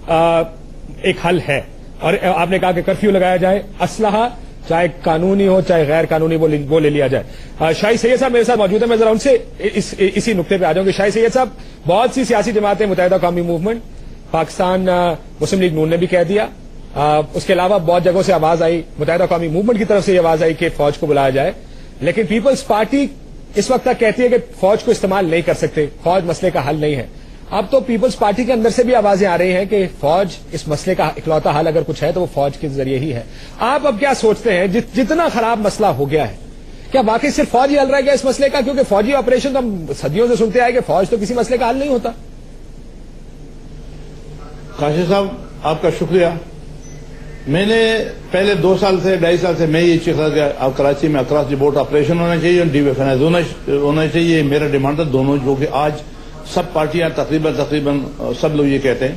ایک حل ہے. اور آپ نے کہا کہ کرفیو لگایا جائے, اسلحہ چاہے قانونی ہو چاہے غیر قانونی وہ لے لیا جائے. شاہد سید صاحب میرے ساتھ موجود ہیں, میں ذرا ان سے اسی نقطے پہ آ جاؤں کہ شاہد سید صاحب, بہت سی سیاسی جماعتیں, متحدہ قومی موومنٹ, پاکستان مسلم لیگ نون نے بھی کہہ دیا, اس کے علاوہ بہت جگہوں سے آواز آئی, متحدہ قومی موومنٹ کی طرف سے یہ آواز آئی کہ فوج کو بلایا جائے, لیکن پیپلز پارٹی اس وقت تک کہتی ہے کہ فوج کو استعمال نہیں کر سکتے, فوج مسئلے کا حل نہیں ہے. اب تو پیپلز پارٹی کے اندر سے بھی آوازیں آ رہی ہیں کہ فوج اس مسئلے کا اکلوتا حل اگر کچھ ہے تو وہ فوج کے ذریعے ہی ہے. آپ اب کیا سوچتے ہیں, جتنا خراب مسئلہ ہو گیا ہے, کیا واقعی صرف فوج ہی حل رہ گیا اس مسئلے کا؟ کیونکہ فوجی آپریشن تو ہم صدیوں سے سنتے آئے کہ فوج تو کسی مسئلے کا حل نہیں ہوتا. کاشف صاحب آپ کا شکریہ. میں نے پہلے 2 سال سے 2.5 سال سے میں یہ چیز کہ اب کراچی میں اکراس دی بورڈ آپریشن ہونا چاہیے اور ڈی وی ایف ہونا چاہیے. میرا ڈیمانڈ ہے دونوں, جو کہ آج سب پارٹیاں تقریباً سب لوگ یہ کہتے ہیں.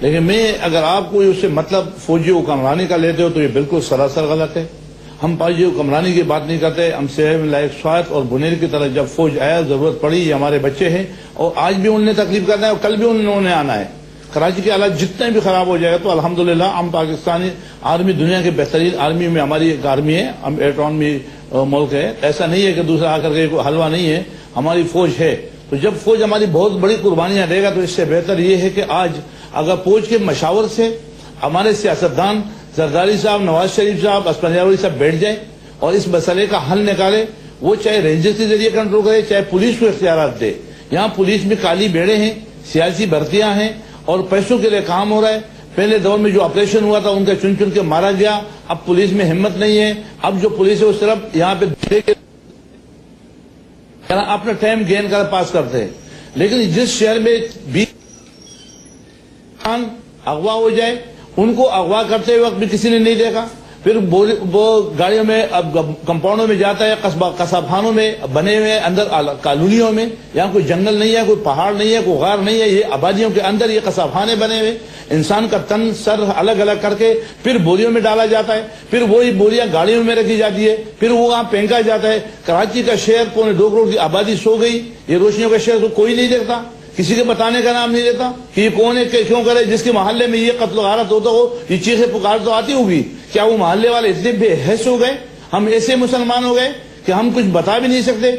لیکن میں اگر آپ کو اس سے مطلب فوجیوں کو کمرانے کا لیتے ہو تو یہ بالکل سراسر غلط ہے. ہم فوجیوں کو کمرانے کی بات نہیں کرتے. ہم صحت لائق سوات اور بنیر کی طرح جب فوج آیا, ضرورت پڑی, یہ ہمارے بچے ہیں اور آج بھی انہوں نے تکلیف کرنا ہے اور کل بھی انہوں نے آنا ہے. کراچی کے حالات جتنے بھی خراب ہو جائے تو الحمدللہ ہم پاکستانی آرمی دنیا کے بہترین آرمی میں ہماری ایک آرمی ہے, ہم ایٹرانمی ملک ہے. ایسا نہیں ہے کہ دوسرا آ کر کے کوئی حلوہ نہیں ہے, ہماری فوج ہے. تو جب فوج ہماری بہت بڑی قربانیاں دے گا تو اس سے بہتر یہ ہے کہ آج اگر فوج کے مشاور سے ہمارے سیاستدان زرداری صاحب, نواز شریف صاحب, اسفندیار صاحب بیٹھ جائیں اور اس مسئلے کا حل نکالے. وہ چاہے رینجرز کے ذریعے کنٹرول کرے چاہے پولیس کو اختیارات دے. یہاں پولیس میں کالی بیڑے ہیں, سیاسی بھرتیاں ہیں اور پیسوں کے لیے کام ہو رہا ہے. پہلے دور میں جو آپریشن ہوا تھا ان کا چن چن کے مارا گیا. اب پولیس میں ہمت نہیں ہے. اب جو پولیس ہے وہ صرف یہاں پہ اپنا ٹائم گین کر پاس کرتے ہیں. لیکن جس شہر میں 20 اغوا ہو جائے, ان کو اغوا کرتے وقت بھی کسی نے نہیں دیکھا. پھر وہ گاڑیوں میں اب کمپاؤنڈوں میں جاتا ہے, قصب خانوں میں بنے ہوئے اندر کالونیوں میں. یہاں کوئی جنگل نہیں ہے, کوئی پہاڑ نہیں ہے, کوئی غار نہیں ہے. یہ آبادیوں کے اندر یہ قصب خانے بنے ہوئے. انسان کا تن سر الگ الگ کر کے پھر بوریوں میں ڈالا جاتا ہے. پھر وہی بوریاں گاڑیوں میں رکھی جاتی ہے. پھر وہ وہاں پھینکا جاتا ہے. کراچی کا شہر 2.25 کروڑ کی آبادی سو گئی. یہ روشنیوں کا شہر تو کوئی نہیں دیکھتا, کسی کے بتانے کا نام نہیں لیتا کہ یہ کون ہے, کیوں کرے. جس کے محلے میں یہ قتل و غارت ہوتا ہو, یہ چیخیں پکار تو آتی ہوگی. کیا وہ محلے والے اتنے بے حیث ہو گئے, ہم ایسے مسلمان ہو گئے کہ ہم کچھ بتا بھی نہیں سکتے؟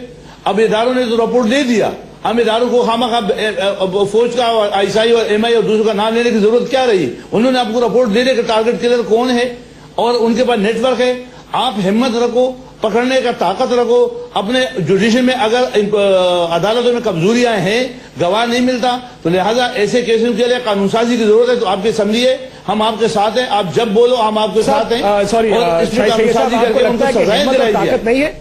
اب اداروں نے تو رپورٹ دے دیا, ہم اداروں کو خامخواہ فوج کا اور آئی ایس آئی اور ایم آئی اور دوسروں کا نام لینے کی ضرورت کیا رہی؟ انہوں نے آپ کو رپورٹ دے دیا کہ ٹارگٹ کلر کون ہے اور ان کے پاس نیٹ ورک ہے. آپ ہمت رکھو, پکڑنے کا طاقت رکھو. اپنے جوڈیشن میں اگر عدالتوں میں کمزوریاں ہیں, گواہ نہیں ملتا, تو لہذا ایسے کیسوں کے لیے قانون سازی کی ضرورت ہے. تو آپ کی اسمبلی ہے, ہم آپ کے ساتھ ہیں, آپ جب بولو ہم آپ کے ساتھ ہیں. سوری, طاقت نہیں ہے,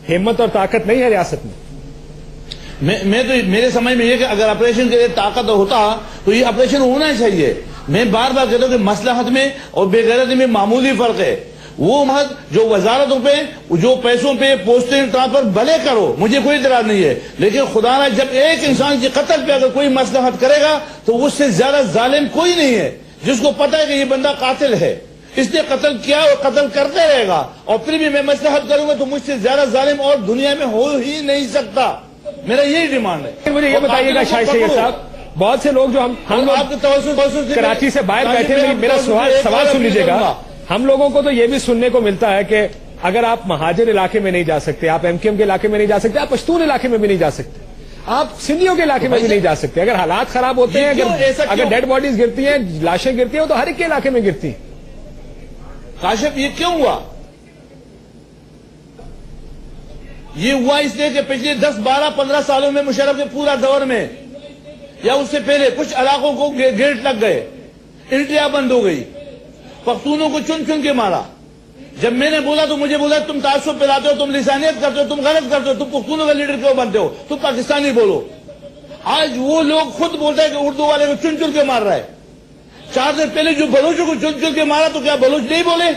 ہمت اور طاقت نہیں ہے ریاست میں. میں تو میرے سمجھ میں یہ کہ اگر آپریشن کے لیے طاقت ہوتا تو یہ آپریشن ہونا چاہیے. میں بار بار کہتا ہوں کہ مصلحت میں اور بے غیرتی میں معمولی فرق ہے. وہ محض جو وزارتوں پہ جو پیسوں پہ پوسٹنگ ٹرانسفر بھلے کرو, مجھے کوئی اعتراض نہیں ہے, لیکن خدا نہ جب ایک انسان کے قتل پہ اگر کوئی مصلحت کرے گا تو اس سے زیادہ ظالم کوئی نہیں ہے. جس کو پتہ ہے کہ یہ بندہ قاتل ہے, اس نے قتل کیا اور قتل کرتے رہے گا, اور پھر بھی میں مصلحت کروں گا تو مجھ سے زیادہ ظالم اور دنیا میں ہو ہی نہیں سکتا. میرا یہی ڈیمانڈ ہے. مجھے یہ بتائیے گا شاہد سید صاحب, بہت سے لوگ جو ہم آپ کے توسط کراچی سے باہر بیٹھے ہوئے, میرا سوال سن لیجیے گا. ہم لوگوں کو تو یہ بھی سننے کو ملتا ہے کہ اگر آپ مہاجر علاقے میں نہیں جا سکتے, آپ ایم کیو ایم کے علاقے میں نہیں جا سکتے, آپ پشتون علاقے میں بھی نہیں جا سکتے, آپ سندھیوں کے علاقے میں بھی نہیں جا سکتے. اگر حالات خراب ہوتے ہیں, اگر ڈیڈ باڈیز گرتی ہیں, لاشیں گرتی ہیں, تو ہر ایک کے علاقے میں گرتی ہیں. کاشف یہ کیوں ہوا؟ یہ ہوا اس لیے کہ پچھلے 10, 12, 15 سالوں میں مشرف کے پورا دور میں یا اس سے پہلے کچھ علاقوں کو گیٹ لگ گئے, انٹریاں بند ہو گئی, پختونوں کو چن چن کے مارا. جب میں نے بولا تو مجھے بولا تم تعصب پھیلاتے ہو, تم لسانیت کرتے ہو, تم غلط کرتے ہو, تم پختونوں کا لیڈر کیوں بنتے ہو, تم پاکستانی بولو. آج وہ لوگ خود بولتے ہیں کہ اردو والے کو چن چن کے مار رہا ہے. 4 دن پہلے جو بلوچوں کو چن چن کے مارا تو کیا بلوچ نہیں بولے؟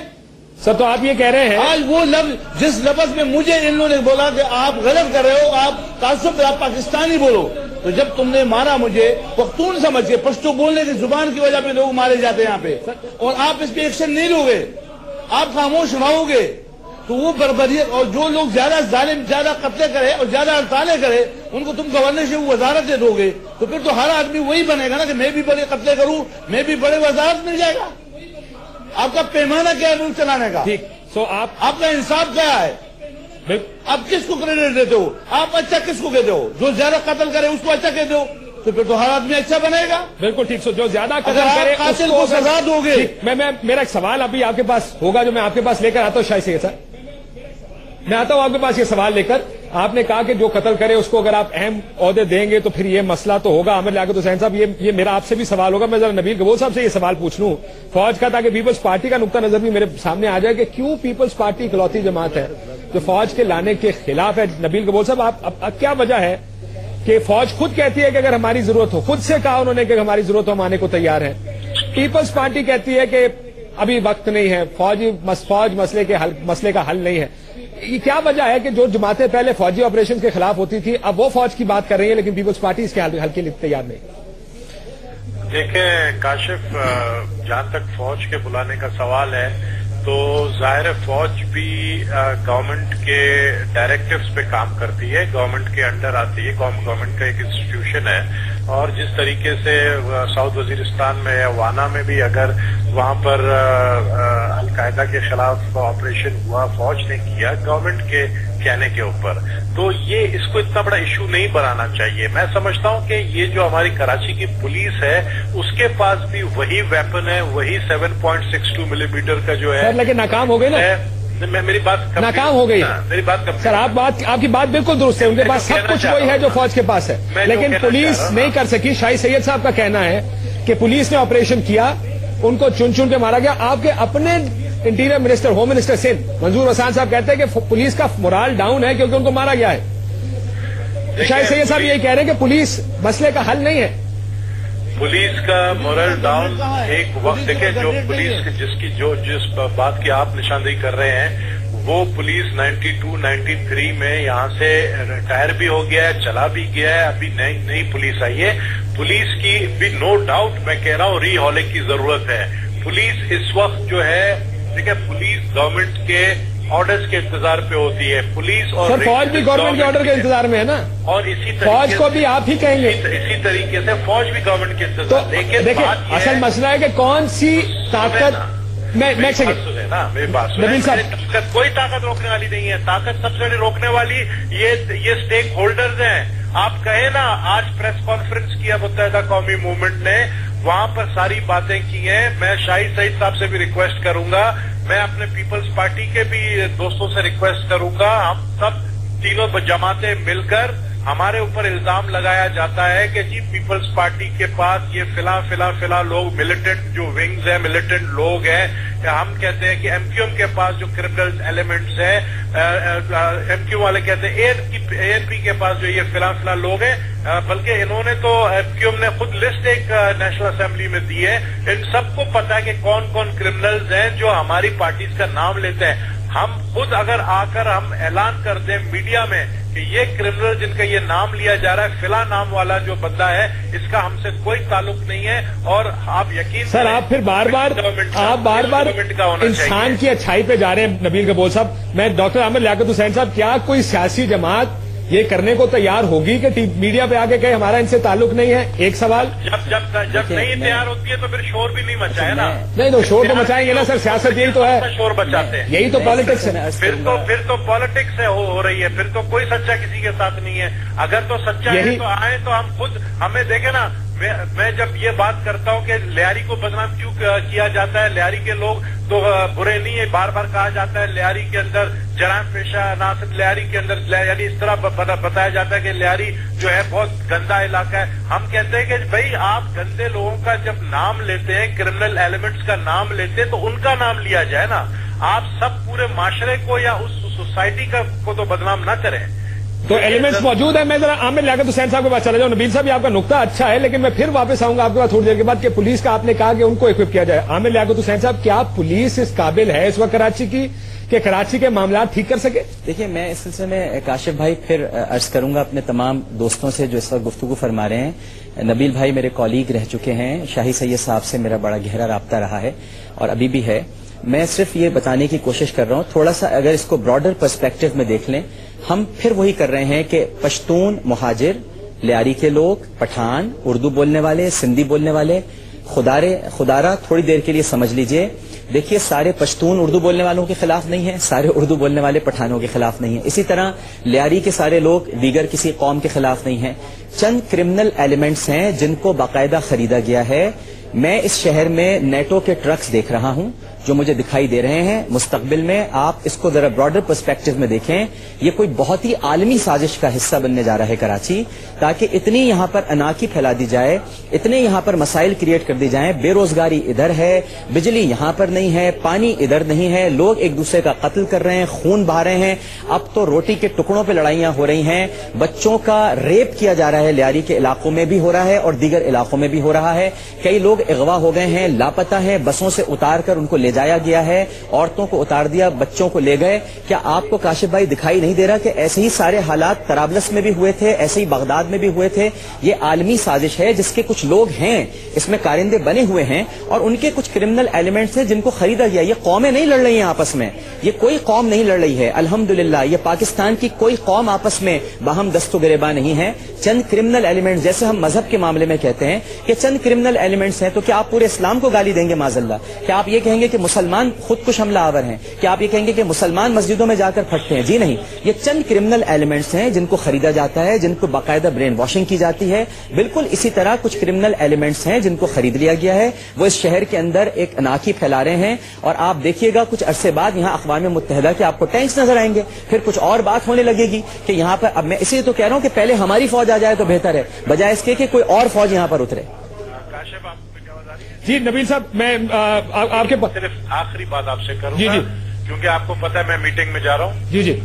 سر تو آپ یہ کہہ رہے ہیں, آج وہ لفظ جس لفظ میں مجھے ان لوگوں نے بولا کہ آپ غلط کر رہے ہو, آپ تعصب, آپ پاکستانی بولو, تو جب تم نے مارا مجھے پختون سمجھ کے, پشتو بولنے کی زبان کی وجہ پہ لوگ مارے جاتے ہیں یہاں پہ, اور آپ اس پہ ایکشن نہیں لو گے, آپ خاموش رہو گے. تو وہ بربریت اور جو لوگ زیادہ ظالم زیادہ قتلیں کرے اور زیادہ ہڑتالیں کرے ان کو تم گورنرشپ وزارت دے دو گے تو پھر تو ہر آدمی وہی بنے گا نا کہ میں بھی بڑے قتلیں کروں میں بھی بڑے وزارت مل جائے گا. آپ کا پیمانہ کیا ہے ملک چلانے کا؟ ٹھیک. سو آپ کا انصاف کیا ہے؟ آپ کس کو کریڈٹ دیتے ہو؟ آپ اچھا کس کو کہتے ہو؟ جو زیادہ قتل کرے اس کو اچھا کہتے ہو تو پھر تو ہر آدمی اچھا بنے گا. بالکل ٹھیک. سو جو زیادہ قتل اگر کرے آپ قاتل کو سزا دو گے. میرا ایک سوال ابھی آپ کے پاس ہوگا جو میں آپ کے پاس لے کر آتا ہوں. شاہد سید صاحب میں آتا ہوں آپ کے پاس یہ سوال لے کر. آپ نے کہا کہ جو قتل کرے اس کو اگر آپ اہم عہدے دیں گے تو پھر یہ مسئلہ تو ہوگا. عامر لیاقت حسین صاحب یہ میرا آپ سے بھی سوال ہوگا. میں ذرا نبیل گبول صاحب سے یہ سوال پوچھ لوں فوج کا تاکہ پیپلز پارٹی کا نقطہ نظر بھی میرے سامنے آ جائے کہ کیوں پیپلز پارٹی اکلوتی جماعت ہے جو فوج کے لانے کے خلاف ہے. نبیل گبول صاحب آپ کیا وجہ ہے کہ فوج خود کہتی ہے کہ اگر ہماری ضرورت ہو, خود سے کہا انہوں نے کہ ہماری ضرورت ہو ہم آنے کو تیار ہیں. پیپلز پارٹی کہتی ہے کہ ابھی وقت نہیں ہے, فوج مسئلے کا حل نہیں ہے. یہ کیا وجہ ہے کہ جو جماعتیں پہلے فوجی آپریشن کے خلاف ہوتی تھی اب وہ فوج کی بات کر رہی ہیں لیکن پیپلز پارٹی اس کے حل کے لیے تیار نہیں؟ دیکھیں کاشف, جہاں تک فوج کے بلانے کا سوال ہے تو ظاہر فوج بھی گورنمنٹ کے ڈائریکٹیوز پہ کام کرتی ہے, گورنمنٹ کے انڈر آتی ہے, گورنمنٹ کا ایک انسٹیٹیوشن ہے. اور جس طریقے سے ساؤتھ وزیرستان میں یا وانا میں بھی اگر وہاں پر القاعدہ کے خلاف آپریشن ہوا فوج نے کیا گورنمنٹ کے کہنے کے اوپر, تو یہ اس کو اتنا بڑا ایشو نہیں بنانا چاہیے. میں سمجھتا ہوں کہ یہ جو ہماری کراچی کی پولیس ہے اس کے پاس بھی وہی ویپن ہے, وہی 7.62 ملی میٹر کا جو ہے, لیکن ناکام ہو گئی نا. میری بات ناکام ہو گئی. میری بات سر آپ کی بات بالکل درست ہے, ان کے پاس سب کچھ وہی ہے جو فوج کے پاس ہے لیکن پولیس نہیں کر سکی. شاہد سید صاحب کا کہنا ہے کہ پولیس نے آپریشن کیا, ان کو چن کے مارا گیا. آپ کے اپنے interior minister home minister Sindh Manzoor Hassan صاحب کہتے ہیں کہ پولیس کا مورال ڈاؤن ہے کیونکہ ان کو مارا گیا ہے. شاہد سید صاحب یہی کہہ رہے ہیں کہ پولیس مسئلے کا حل نہیں ہے. پولیس کا مورل ڈاؤن ایک وقت دیکھیں جو پولیس جس بات کی آپ نشاندہی کر رہے ہیں وہ پولیس 92-93 میں یہاں سے ریٹائر بھی ہو گیا ہے, چلا بھی گیا ہے, ابھی نئی پولیس آئی ہے. پولیس کی بھی نو ڈاؤٹ میں کہہ رہا ہوں ری ہالنگ کی ضرورت ہے. پولیس اس وقت جو ہے دیکھیں پولیس گورنمنٹ کے آرڈرز کے انتظار پہ ہوتی ہے. پولیس اور فوج بھی گورنمنٹ کے آرڈر کے انتظار میں ہے نا, اور اسی فوج کو بھی آپ ہی کہیں گے. اسی طریقے سے فوج بھی گورنمنٹ کے انتظار. دیکھیں اصل مسئلہ ہے کہ کون سی طاقت میری بات نبیل صاحب کوئی طاقت روکنے والی نہیں ہے. طاقت سب سے روکنے والی یہ اسٹیک ہولڈرز ہیں. آپ کہیں نا آج پریس کانفرنس کیا متحدہ قومی موومنٹ نے, وہاں پر ساری باتیں کی ہیں. میں شاہد سعید صاحب سے بھی ریکویسٹ کروں گا, میں اپنے پیپلز پارٹی کے بھی دوستوں سے ریکویسٹ کروں گا, ہم سب تینوں جماعتیں مل کر ہمارے اوپر الزام لگایا جاتا ہے کہ جی پیپلز پارٹی کے پاس یہ فلاں لوگ ملیٹنٹ جو ونگز ہیں ملیٹنٹ لوگ ہیں. ہم کہتے ہیں کہ ایم کیو ایم کے پاس جو کرمنل ایلیمنٹس ہیں, ایم کیو والے کہتے ہیں اے این پی کے پاس جو یہ فلاں لوگ ہیں, بلکہ انہوں نے تو ایم کیو ایم نے خود لسٹ ایک نیشنل اسمبلی میں دی ہے. ان سب کو پتا ہے کہ کون کون کرمنلز ہیں جو ہماری پارٹیز کا نام لیتے ہیں. ہم خود اگر آ کر ہم اعلان کر دیں میڈیا میں کہ یہ کرمنل جن کا یہ نام لیا جا رہا ہے فلاں نام والا جو بندہ ہے اس کا ہم سے کوئی تعلق نہیں ہے, اور آپ یقین سر آپ پھر بار بار انسان کی اچھائی پہ جا رہے ہیں. نبیل گبول صاحب, میں ڈاکٹر عامر لیاقت حسین صاحب, کیا کوئی سیاسی جماعت یہ کرنے کو تیار ہوگی کہ میڈیا پہ آ کے کہے ہمارا ان سے تعلق نہیں ہے؟ ایک سوال. جب نہیں تیار ہوتی ہے تو پھر شور بھی نہیں مچائے نا. نہیں تو شور تو مچائیں گے نا سر, سیاست یہی تو ہے, شور بچاتے ہیں, یہی تو پالیٹکس ہے. پھر تو پالیٹکس ہو رہی ہے, پھر تو کوئی سچا کسی کے ساتھ نہیں ہے. اگر تو سچا ہے تو آئے تو ہم خود ہمیں دیکھیں نا. میں جب یہ بات کرتا ہوں کہ لیاری کو بدنام کیوں کیا جاتا ہے, لیاری کے لوگ تو برے نہیں ہے, بار بار کہا جاتا ہے لیاری کے اندر جرائم پیشہ ناصر, لیاری کے اندر یعنی اس طرح بتایا جاتا ہے کہ لیاری جو ہے بہت گندا علاقہ ہے. ہم کہتے ہیں کہ بھائی آپ گندے لوگوں کا جب نام لیتے ہیں, کرمنل ایلیمنٹس کا نام لیتے ہیں تو ان کا نام لیا جائے نا. آپ سب پورے معاشرے کو یا اس سوسائٹی کو تو بدنام نہ کریں. تو ایلیمنٹس موجود ہیں. میں ذرا عامر لیاقت حسین صاحب کے پاس چلا جاؤں. نبیل صاحب آپ کا نقطہ اچھا ہے لیکن میں پھر واپس آؤں گا آپ کے پاس تھوڑی دیر کے بعد کہ پولیس کا آپ نے کہا کہ ان کو اکوپ کیا جائے. عامر لیاقت حسین صاحب, کیا پولیس اس قابل ہے اس وقت کراچی کی کہ کراچی کے معاملات ٹھیک کر سکے؟ دیکھیے میں اس سلسلے میں کاشف بھائی پھر عرض کروں گا اپنے تمام دوستوں سے جو اس وقت گفتگو فرما رہے ہیں. نبیل بھائی میرے کولیگ رہ چکے ہیں, شاہد سید صاحب سے میرا بڑا گہرا رابطہ رہا ہے اور ابھی بھی ہے. میں صرف یہ بتانے کی کوشش کر رہا ہوں، تھوڑا سا اگر اس کو براڈر پرسپیکٹو میں دیکھ لیں، ہم پھر وہی کر رہے ہیں کہ پشتون مہاجر، لیاری کے لوگ، پٹھان، اردو بولنے والے، سندھی بولنے والے، خدارہ تھوڑی دیر کے لیے سمجھ لیجئے، دیکھیے سارے پشتون اردو بولنے والوں کے خلاف نہیں ہیں، سارے اردو بولنے والے پٹھانوں کے خلاف نہیں ہیں، اسی طرح لیاری کے سارے لوگ دیگر کسی قوم کے خلاف نہیں ہیں۔ چند کرمنل ایلیمنٹس ہیں جن کو باقاعدہ خریدا گیا ہے۔ میں اس شہر میں نیٹو کے ٹرکس دیکھ رہا ہوں جو مجھے دکھائی دے رہے ہیں۔ مستقبل میں آپ اس کو ذرا براڈر پرسپیکٹو میں دیکھیں، یہ کوئی بہت ہی عالمی سازش کا حصہ بننے جا رہا ہے کراچی، تاکہ اتنی یہاں پر اناکی پھیلا دی جائے، اتنے یہاں پر مسائل کریٹ کر دی جائیں، بے روزگاری ادھر ہے، بجلی یہاں پر نہیں ہے، پانی ادھر نہیں ہے، لوگ ایک دوسرے کا قتل کر رہے ہیں، خون بہا رہے ہیں، اب تو روٹی کے ٹکڑوں پہ لڑائیاں ہو رہی ہیں، بچوں کا ریپ کیا جا رہا ہے، لیاری کے علاقوں میں بھی ہو رہا ہے اور دیگر علاقوں میں بھی ہو رہا ہے، کئی لوگ اغوا ہو گئے ہیں، لاپتہ ہیں، بسوں سے اتار کر ان کو لے جایا گیا ہے، عورتوں کو اتار دیا، بچوں کو لے گئے۔ کیا آپ کو کاشف بھائی دکھائی نہیں دے رہا کہ ایسے ہی سارے حالات طرابلس میں بھی ہوئے تھے، ایسے ہی بغداد میں بھی ہوئے تھے؟ یہ عالمی سازش ہے جس کے کچھ لوگ ہیں اس میں کارندے بنے ہوئے ہیں اور ان کے کچھ کرمنل ایلیمنٹس ہیں جن کو خریدا گیا۔ یہ قومیں نہیں لڑ رہی ہیں آپس میں، یہ کوئی قوم نہیں لڑ رہی ہے، الحمدللہ یہ پاکستان کی کوئی قوم آپس میں باہم دست و گریباں نہیں ہے۔ چند کرمنل ایلیمنٹس، جیسے ہم مذہب کے معاملے میں کہتے ہیں کہ چند کرمنل ایلیمنٹس ہیں، تو کیا آپ پورے اسلام کو گالی دیں گے معاذ اللہ؟ کیا آپ یہ کہیں گے کہ مسلمان خود کش حملہ آور ہیں؟ کیا آپ یہ کہیں گے کہ مسلمان مسجدوں میں جا کر پھٹتے ہیں؟ جی نہیں، یہ چند کرمنل ایلیمنٹس ہیں جن کو خریدا جاتا ہے، جن کو باقاعدہ برین واشنگ کی جاتی ہے۔ بالکل اسی طرح کچھ کرمنل ایلیمنٹس ہیں جن کو خرید لیا گیا ہے، وہ اس شہر کے اندر ایک اناکی پھیلا رہے ہیں، اور آپ دیکھیے گا کچھ عرصے بعد یہاں اقوام متحدہ کے آپ کو ٹینکس نظر آئیں گے، پھر کچھ اور بات ہونے لگے گی کہ یہاں پر، اب میں اسی لیے تو کہہ رہا ہوں کہ پہلے ہماری فوج آ جائے تو بہتر ہے، بجائے اس کے کہ کوئی اور فوج یہاں پر اترے۔ جی نبیل صاحب، میں آپ کے صرف آخری بات آپ سے کروں جی گا، جی کیونکہ آپ کو پتا ہے میں میٹنگ میں جا رہا ہوں۔ جی جی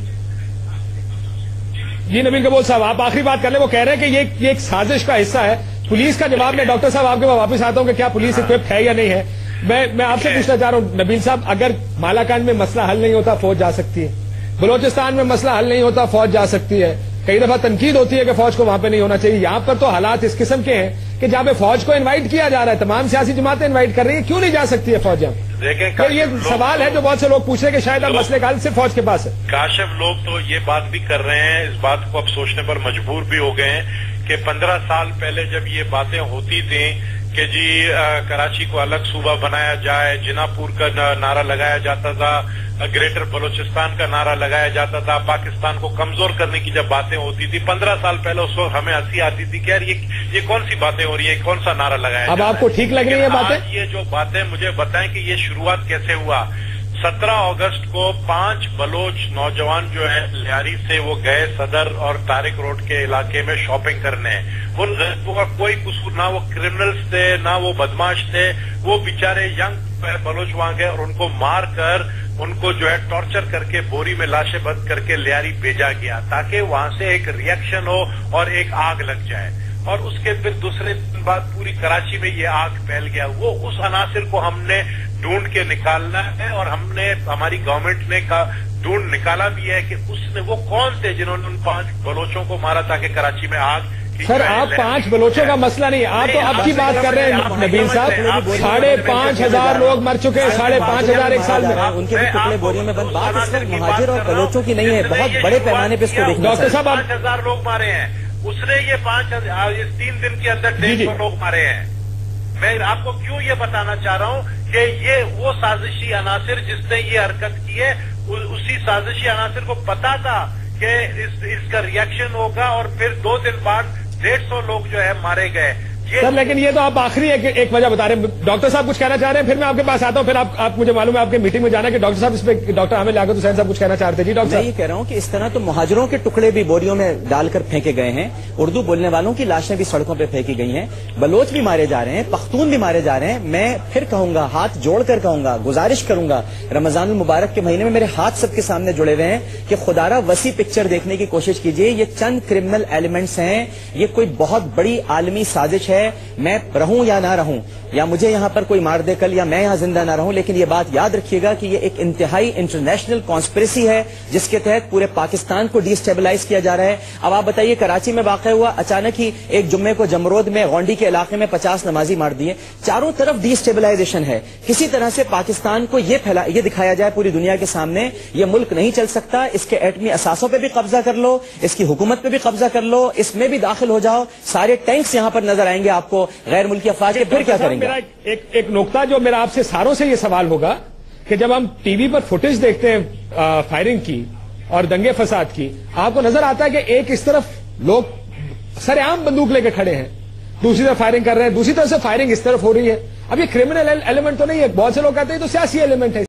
جی نبیل کبول صاحب، آپ آخری بات کر لیں۔ وہ کہہ رہے ہیں کہ یہ ایک سازش کا حصہ ہے۔ پولیس کا جواب میں ڈاکٹر صاحب آپ کے پاس واپس آتا ہوں کہ کیا پولیس اکوپڈ ہے یا نہیں ہے۔ میں آپ سے پوچھنا چاہ رہا ہوں نبیل صاحب، اگر مالاکنڈ میں مسئلہ حل نہیں ہوتا فوج جا سکتی ہے، بلوچستان میں مسئلہ حل نہیں ہوتا فوج جا سکتی ہے، کئی دفعہ تنقید ہوتی ہے کہ فوج کو وہاں پہ نہیں ہونا چاہیے، یہاں پر تو حالات اس قسم کے ہیں کہ جہاں پہ فوج کو انوائٹ کیا جا رہا ہے، تمام سیاسی جماعتیں انوائٹ کر رہی ہیں، کیوں نہیں جا سکتی ہے فوج یہاں؟ دیکھیں یہ سوال ہے جو بہت سے لوگ پوچھ رہے ہیں کہ شاید اب مسئلے کا حل صرف فوج کے پاس ہے۔ کاشف لوگ تو یہ بات بھی کر رہے ہیں، اس بات کو اب سوچنے پر مجبور بھی ہو گئے ہیں کہ 15 سال پہلے جب یہ باتیں ہوتی تھیں کہ جی کراچی کو الگ صوبہ بنایا جائے، جنا پور کا نعرہ لگایا جاتا تھا، گریٹر بلوچستان کا نعرہ لگایا جاتا تھا، پاکستان کو کمزور کرنے کی جب باتیں ہوتی تھی 15 سال پہلے، اس وقت ہمیں ہنسی آتی تھی کہ یار یہ کون سی باتیں ہو رہی ہیں، کون سا نعرہ لگایا جا رہا ہے۔ اب آپ کو ٹھیک لگ رہی ہیں باتیں؟ یہ جو باتیں مجھے بتائیں کہ یہ شروعات کیسے ہوا۔ 17 اگست کو 5 بلوچ نوجوان جو ہے لیاری سے وہ گئے صدر اور طارق روڈ کے علاقے میں شاپنگ کرنے۔ ان غریبوں کا کوئی قصور، نہ وہ کرمنلز تھے نہ وہ بدماش تھے، وہ بیچارے ینگ بلوچ وہاں گئے اور ان کو مار کر، ان کو جو ہے ٹارچر کر کے بوری میں لاشیں بند کر کے لیاری بھیجا گیا تاکہ وہاں سے ایک ریئیکشن ہو اور ایک آگ لگ جائے، اور اس کے پھر دوسرے دن بعد پوری کراچی میں یہ آگ پھیل گیا۔ وہ اس عناصر کو ہم نے ڈھونڈ کے نکالنا ہے، اور ہماری گورنمنٹ نے ڈھونڈ نکالا بھی ہے کہ اس نے وہ کون تھے جنہوں نے ان 5 بلوچوں کو مارا تاکہ کراچی میں آگ۔ سر آپ 5 بلوچوں کا مسئلہ نہیں، آپ تو اب کی بات کر رہے ہیں نبیل صاحب، 5,500 لوگ مر چکے ہیں، 5,500 ایک سال میں، ان کے بھی ٹکڑے بوریوں میں بند۔ بات اس وقت مہاجر اور بلوچوں کی نہیں ہے، بہت بڑے پیمانے پہ اس کو دیکھنا ڈاکٹر صاحب 5,000 لوگ مارے ہیں، اس نے یہ 3 دن کے اندر 150 لوگ مارے ہیں۔ میں آپ کو کیوں یہ بتانا چاہ رہا ہوں کہ یہ وہ سازشی عناصر جس نے یہ حرکت کی ہے، اسی سازشی عناصر کو پتا تھا کہ اس کا ریئیکشن ہوگا، اور پھر 2 دن بعد 150 لوگ جو ہے مارے گئے۔ سر لیکن یہ تو آپ آخری ایک وجہ بتا رہے ہیں۔ ڈاکٹر صاحب کچھ کہنا چاہ رہے ہیں، پھر میں آپ کے پاس آتا ہوں، پھر آپ مجھے معلوم ہے آپ کے میٹنگ میں جانا کہ ڈاکٹر صاحب اس پہ ڈاکٹر عامر لیاقت حسین صاحب کچھ کہنا چاہ رہے تھے۔ جی ڈاکٹر صاحب، میں یہ کہہ رہا ہوں کہ اس طرح تو مہاجروں کے ٹکڑے بھی بوریوں میں ڈال کر پھینکے گئے ہیں، اردو بولنے والوں کی لاشیں بھی سڑکوں پہ پھینکی گئی ہیں، بلوچ بھی مارے جا رہے ہیں، پختون بھی مارے جا رہے ہیں۔ میں پھر کہوں گا، ہاتھ جوڑ کر کہوں گا، گزارش کروں گا، رمضان المبارک کے مہینے میں میرے ہاتھ سب کے سامنے جڑے ہوئے ہیں کہ خدارہ وسیع پکچر دیکھنے کی کوشش کیجیے۔ یہ چند کرمنل ایلیمنٹس ہیں، یہ کوئی بہت بڑی عالمی سازش ہے۔ میں رہوں یا نہ رہوں، یا مجھے یہاں پر کوئی مار دے کل، یا میں یہاں زندہ نہ رہوں، لیکن یہ بات یاد رکھیے گا کہ یہ ایک انتہائی انٹرنیشنل کانسپریسی ہے جس کے تحت پورے پاکستان کو ڈی اسٹیبلائز کیا جا رہا ہے۔ اب آپ بتائیے کراچی میں واقع واقع ہوا, اچانک ہی ایک جمعے کو جمرود میں گونڈی کے علاقے میں 50 نمازی مار دیے. چاروں طرف ڈی اسٹیبلائزیشن ہے. کسی طرح سے پاکستان کو یہ دکھایا جائے پوری دنیا کے سامنے یہ ملک نہیں چل سکتا, اس کے ایٹمی اثاثوں پہ بھی قبضہ کر لو, اس کی حکومت پہ بھی قبضہ کر لو, اس میں بھی داخل ہو جاؤ, سارے ٹینکس یہاں پر نظر آئیں گے آپ کو غیر ملکی افواج کے, پھر کیا کریں گے؟ ایک نقطہ جو میرا آپ سے ساروں سے یہ سوال ہوگا کہ جب ہم ٹی وی پر فوٹیج دیکھتے ہیں فائرنگ کی اور دنگے فساد کی, آپ کو نظر آتا ہے کہ ایک اس طرف لوگ سر عام بندوق لے کے کھڑے ہیں, دوسری طرف فائرنگ کر رہے ہیں, دوسری طرف سے فائرنگ اس طرف ہو رہی ہے. اب یہ کرمنل ایلیمنٹ تو نہیں ہے, بہت سے لوگ کہتے ہیں تو سیاسی ایلیمنٹ ہے.